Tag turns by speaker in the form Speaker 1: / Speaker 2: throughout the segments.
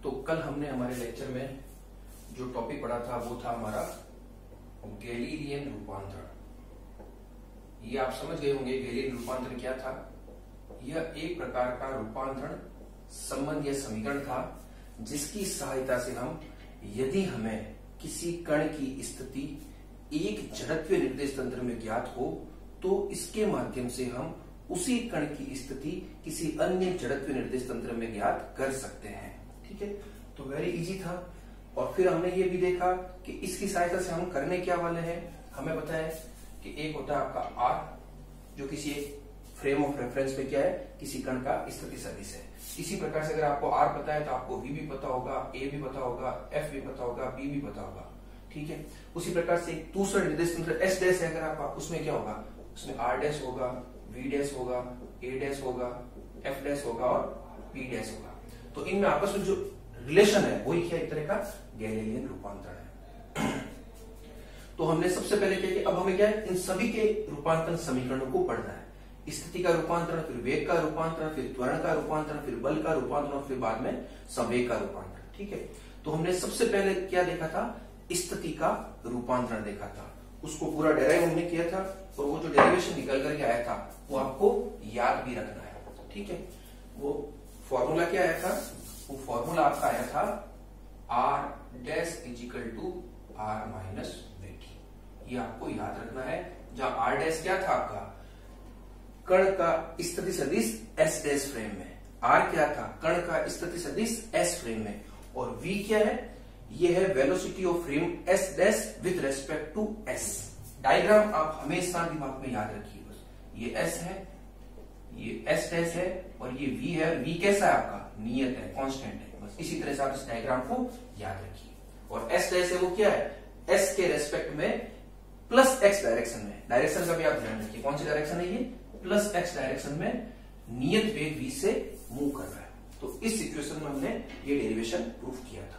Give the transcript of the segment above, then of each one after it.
Speaker 1: तो कल हमने हमारे लेक्चर में जो टॉपिक पढ़ा था वो था हमारा गैलीलियन रूपांतरण। ये आप समझ गए होंगे गैलीलियन रूपांतरण क्या था। यह एक प्रकार का रूपांतरण संबंध या समीकरण था जिसकी सहायता से हम यदि हमें किसी कण की स्थिति एक जड़त्वीय निर्देश तंत्र में ज्ञात हो तो इसके माध्यम से हम उसी कण की स्थिति किसी अन्य जड़त्वीय निर्देश तंत्र में ज्ञात कर सकते हैं। ठीक है, तो वेरी इजी था। और फिर हमने ये भी देखा कि इसकी सहायता से हम करने क्या वाले हैं। हमें पता है कि एक होता है आपका आर जो किसी एक फ्रेम ऑफ रेफरेंस में क्या है, किसी कण का स्थिति सदिश है। इसी प्रकार से अगर आपको आर पता है तो आपको वी भी पता होगा, ए भी पता होगा, एफ भी पता होगा, बी भी पता होगा। ठीक है, उसी प्रकार से एक दूसरा निर्देश तंत्र एस डैश है, अगर आपका उसमें क्या होगा, उसमें आर डैश होगा, वी डैश होगा, ए डैश होगा, एफ डैश होगा और पी डैश होगा। तो इनमें आपस में जो रिलेशन है वही क्या एक तरह का गैलीलियन रूपांतरण है। तो हमने सबसे पहले क्या किया, अब हमें क्या है इन सभी के रूपांतरण समीकरणों को पढ़ना है। स्थिति का रूपांतरण, फिर वेग का रूपांतरण, फिर त्वरण का रूपांतरण, फिर बल का रूपांतरण और फिर बाद में संवेग का रूपांतरण। ठीक है, तो हमने सबसे पहले क्या देखा था, स्थिति का रूपांतरण देखा था। उसको पूरा डेराइव हमने किया था और वो जो डेरिवेशन निकल करके आया था वो आपको याद भी रखना है। ठीक है, वो फॉर्मूला क्या आया था, वो फॉर्मूला आपका आया था R dash is equal to R minus V. ये आपको याद रखना है। जहां आर डैश क्या था आपका, कण का स्थिति सदिश एस डैश फ्रेम में, आर क्या था, कण का स्थिति सदिश एस फ्रेम में, और वी क्या है, ये है velocity of frame S dash with respect to S. Diagram आप हमेशा दिमाग में याद रखिए। बस ये एस है, ये एस डैश है और ये वी है। वी कैसा है आपका, नियत है, कांस्टेंट है। बस इसी तरह से आप इस डायग्राम को याद रखिए। और एस डैश है वो क्या है, एस के रेस्पेक्ट में प्लस एक्स डायरेक्शन में, डायरेक्शन का भी आप ध्यान रखिए, कौन सी डायरेक्शन है ये, प्लस एक्स डायरेक्शन में नियत वेग वी से मूव कर रहा है। तो इस सिचुएशन में हमने ये डेरिवेशन प्रूफ किया था।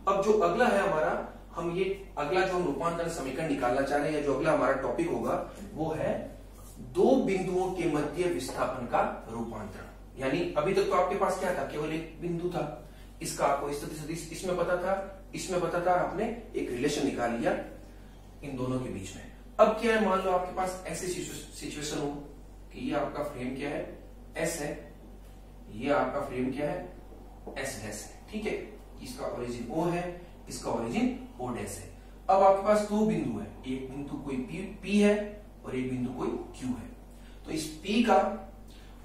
Speaker 1: अब जो अगला है हमारा, हम ये अगला जो हम रूपांतरण समीकरण निकालना चाह रहे हैं, जो अगला हमारा टॉपिक होगा वो है दो बिंदुओं के मध्य विस्थापन का रूपांतरण। यानी अभी तक तो आपके पास क्या था, केवल एक बिंदु था, इसका आपको स्थिति सदिश इसमें पता था, इसमें पता था, आपने एक रिलेशन निकाल लिया इन दोनों के बीच में। अब क्या है, मान लो आपके पास ऐसी सिचुएशन हो कि ये आपका फ्रेम क्या है, एस है, ये आपका फ्रेम क्या है, एस डैश है। ठीक है, इसका ओरिजिन ओ है, इसका ओरिजिन ओ डैश है। अब आपके पास दो बिंदु है, एक बिंदु कोई पी है और एक बिंदु कोई क्यू है। तो इस पी का,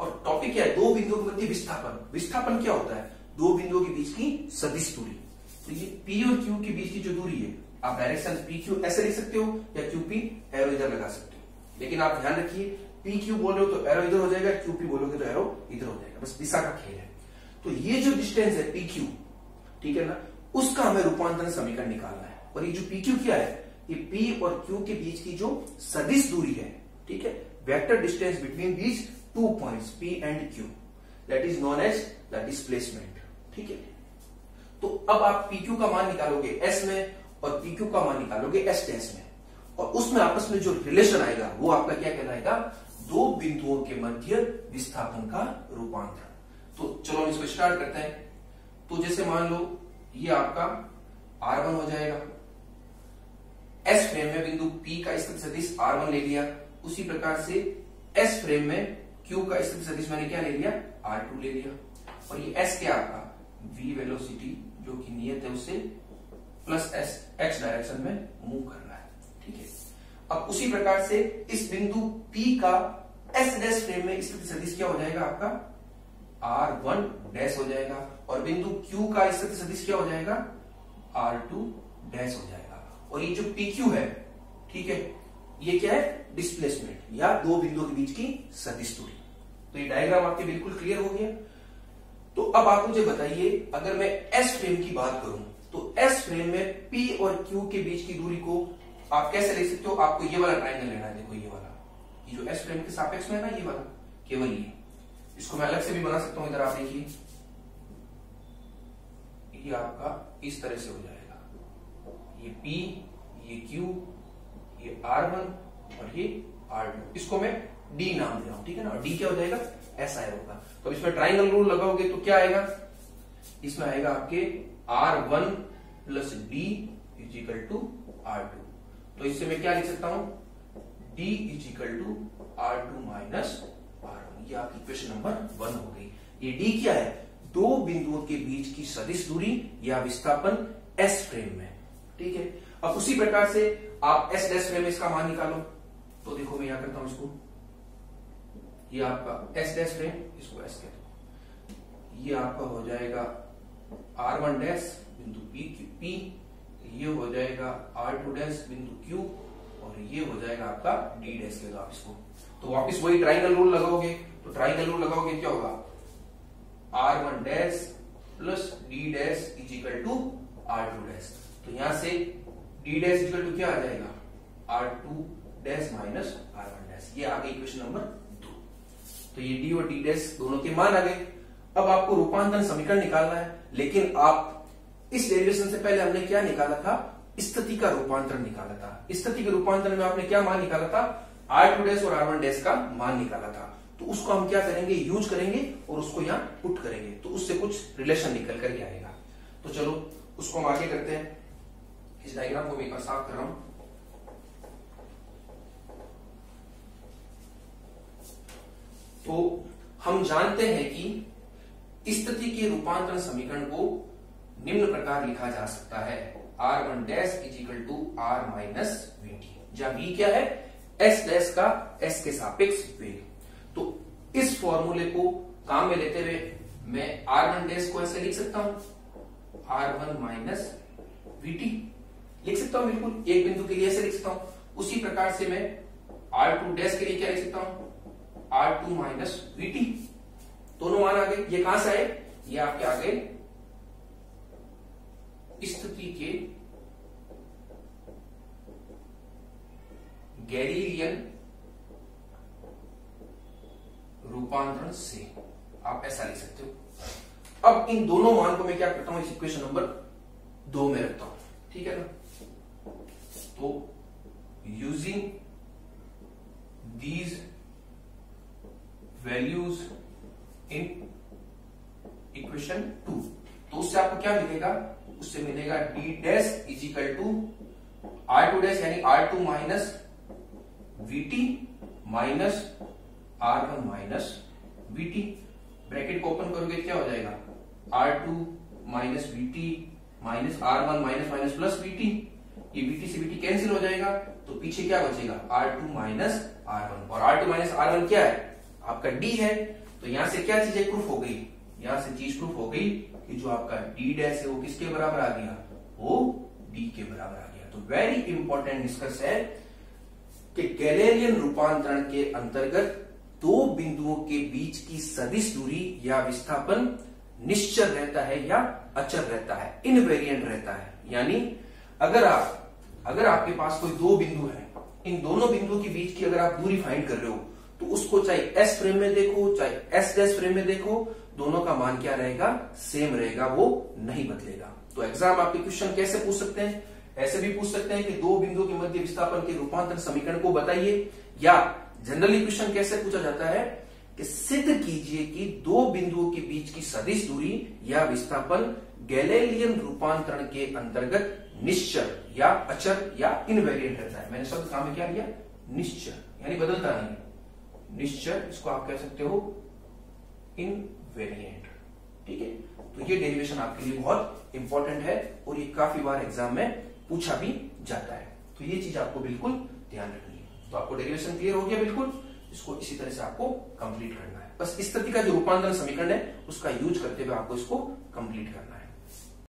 Speaker 1: और टॉपिक क्या है, दो बिंदुओं के मध्य विस्थापन। विस्थापन क्या होता है, दो बिंदुओं के बीच की सदिश दूरी। तो ये पी और क्यू के बीच की जो दूरी है, आप डायरेक्शन पी क्यू ऐसे लिख सकते हो या क्यू पी एरो इधर लगा सकते हो। लेकिन आप ध्यान रखिए, पी क्यू बोल रहे हो तो एरो इधर हो जाएगा, क्यू पी बोलोगे तो एरो इधर हो जाएगा। बस दिशा का खेल है। तो ये जो डिस्टेंस है पी क्यू, ठीक है ना, उसका हमें रूपांतरण समीकरण निकालना है। और ये जो पी क्यू क्या है, ये पी और क्यू के बीच की जो सदिश दूरी है, ठीक है, vector distance between these two points P and Q, that is known as the displacement. ठीक है, तो अब आप पी क्यू का मान निकालोगे एस में और पी क्यू का मान निकालोगे एस डैश में, और उसमें आपस में जो रिलेशन आएगा वो आपका क्या कहलाएगा, दो बिंदुओं के मध्य विस्थापन का रूपांतरण। तो चलो हम इसको स्टार्ट करते हैं। तो जैसे मान लो ये आपका R1 हो जाएगा, S फ्रेम में बिंदु P का स्थिति सदिश R1 ले लिया, उसी प्रकार से S फ्रेम में Q का स्थिति सदिश मैंने क्या ले लिया, R2 ले लिया, और ये S क्या आपका V वेलोसिटी जो कि नियत है उससे प्लस S X डायरेक्शन में मूव कर रहा है। ठीक है, अब उसी प्रकार से इस बिंदु P का S डैश फ्रेम में स्थिति सदिश क्या हो जाएगा आपका, R1 डैश हो जाएगा, और बिंदु Q का स्थिति सदिश क्या हो जाएगा, R2 डैश हो जाएगा। और ये जो PQ है, ठीक है, ये क्या है, डिस्प्लेसमेंट या दो बिंदुओं के बीच की सदिश दूरी। तो ये डायग्राम आपके बिल्कुल क्लियर हो गया। तो अब आप मुझे बताइए, अगर मैं S फ्रेम की बात करूं तो S फ्रेम में P और Q के बीच की दूरी को आप कैसे ले सकते हो, आपको ये वाला ट्राइंगल लेना है। देखो ये वाला, ये जो S फ्रेम के सापेक्ष में है ना, ये वाला, केवल ये, इसको मैं अलग से भी बना सकता हूं। इधर आप देखिए, ये आपका इस तरह से हो जाएगा, ये P, ये Q, ये R1 और ये R2। इसको मैं D नाम दे रहा हूं, ठीक है ना। D क्या हो जाएगा, SI होगा। तो इसमें ट्राइंगल रूल लगाओगे तो क्या आएगा, इसमें आएगा आपके R1 plus D is equal to R2। तो इससे मैं क्या लिख सकता हूं, D is equal to R2 minus R1। ये आपकी इक्वेशन नंबर 1 हो गई। ये D क्या है, दो बिंदुओं के बीच की सदिश दूरी या विस्थापन S फ्रेम में। ठीक है, अब उसी प्रकार से आप S डैश फ्रेम में इसका मान निकालो। तो देखो मैं यहां करता हूं इसको, ये आपका S डैश फ्रेम, इसको S कहते हो। ये आपका हो जाएगा R1 डैश बिंदु P, ये हो जाएगा R2 डैश बिंदु Q, और ये हो जाएगा आपका D डैश के। आप इसको तो वापिस वही ट्राइंगल रूल लगाओगे। तो ट्राइंगल रूल लगाओगे क्या होगा, R1 dash plus D dash is equal to R2 dash. तो यहां से D dash is equal to क्या आ जाएगा, R2 dash minus R1 dash. ये आ गई इक्वेशन नंबर 2। तो ये D और D डैश दोनों के मान आ गए। अब आपको रूपांतरण समीकरण निकालना है, लेकिन आप इस डेरिवेशन से पहले हमने क्या निकाला था, स्थिति का रूपांतरण निकाला था। स्थिति के रूपांतरण में आपने क्या मान निकाला था, R2 डैश और R1 डैश का मान निकाला था। तो उसको हम क्या करेंगे, यूज करेंगे और उसको यहां पुट करेंगे, तो उससे कुछ रिलेशन निकल करके आएगा। तो चलो उसको हम आगे करते हैं। इस डायग्राम को मैं एक बार साफ कर रहा हूं। तो हम जानते हैं कि स्थिति के रूपांतरण समीकरण को निम्न प्रकार लिखा जा सकता है, R1 dash is equal to R minus VT, जहां V क्या है, S डैश का S के सापेक्ष वेग। तो इस फॉर्मूले को काम में लेते हुए मैं R1 डैश को ऐसे लिख सकता हूं, R1 माइनस VT लिख सकता हूं, बिल्कुल एक बिंदु के लिए ऐसे लिख सकता हूं। उसी प्रकार से मैं R2 डैश के लिए क्या लिख सकता हूं, R2 माइनस VT। दोनों मान आ गए। ये कहां से आए, ये आपके आ गए स्थिति के गैलीलियन रूपांतरण से, आप ऐसा लिख सकते हो। अब इन दोनों मान को मैं क्या करता हूं, इस इक्वेशन नंबर 2 में रखता हूं, ठीक है ना। तो using these values in equation 2, तो उससे आपको क्या मिलेगा, उससे मिलेगा D dash is equal to R2 dash यानी R2 minus VT minus R1 minus VT। Bracket को ओपन करोगे क्या हो जाएगा, R2 minus VT minus R1 minus minus plus VT। ये VT से VT कैंसिल हो जाएगा, तो पीछे क्या बचेगा, R2 माइनस R1, और R2 माइनस R1 क्या है, आपका D है। तो यहां से क्या चीजें प्रूफ हो गई, यहां से चीज प्रूफ हो गई कि जो आपका D डैश है वो किसके बराबर आ गया, वो D के बराबर आ गया। तो वेरी इंपॉर्टेंट निष्कर्ष है कि गैलीलियन रूपांतरण के अंतर्गत दो बिंदुओं के बीच की सदिश दूरी या विस्थापन निश्चल रहता है या अचर रहता है, इनवेरिएंट रहता है। यानी अगर आपके पास कोई दो बिंदु है, इन दोनों बिंदुओं के बीच की अगर आप दूरी फाइंड कर रहे हो, तो उसको चाहे S फ्रेम में देखो चाहे S डैश फ्रेम में देखो, दोनों का मान क्या रहेगा, सेम रहेगा, वो नहीं बदलेगा। तो एग्जाम आपके क्वेश्चन कैसे पूछ सकते हैं, ऐसे भी पूछ सकते हैं कि दो बिंदुओं के मध्य विस्थापन के रूपांतरण समीकरण को बताइए, या जनरली क्वेश्चन कैसे पूछा जाता है कि सिद्ध कीजिए कि दो बिंदुओं के बीच की सदिश दूरी या विस्थापन गैलीलियन रूपांतरण के अंतर्गत निश्चल या अचर या इनवेरिएंट रहता है। मैंने शब्द काम में क्या लिया, निश्चल यानी बदलता नहीं, निश्चल इसको आप कह सकते हो इनवेरिएंट, ठीक है। तो ये डेरिवेशन आपके लिए बहुत इंपॉर्टेंट है और ये काफी बार एग्जाम में पूछा भी जाता है, तो ये चीज आपको बिल्कुल ध्यान रखनी है। तो आपको डेरिवेशन क्लियर हो गया, बिल्कुल इसको इसी तरह से आपको कंप्लीट करना है। बस इस तरह का जो रूपांतरण समीकरण है उसका यूज करते हुए आपको इसको कंप्लीट करना है।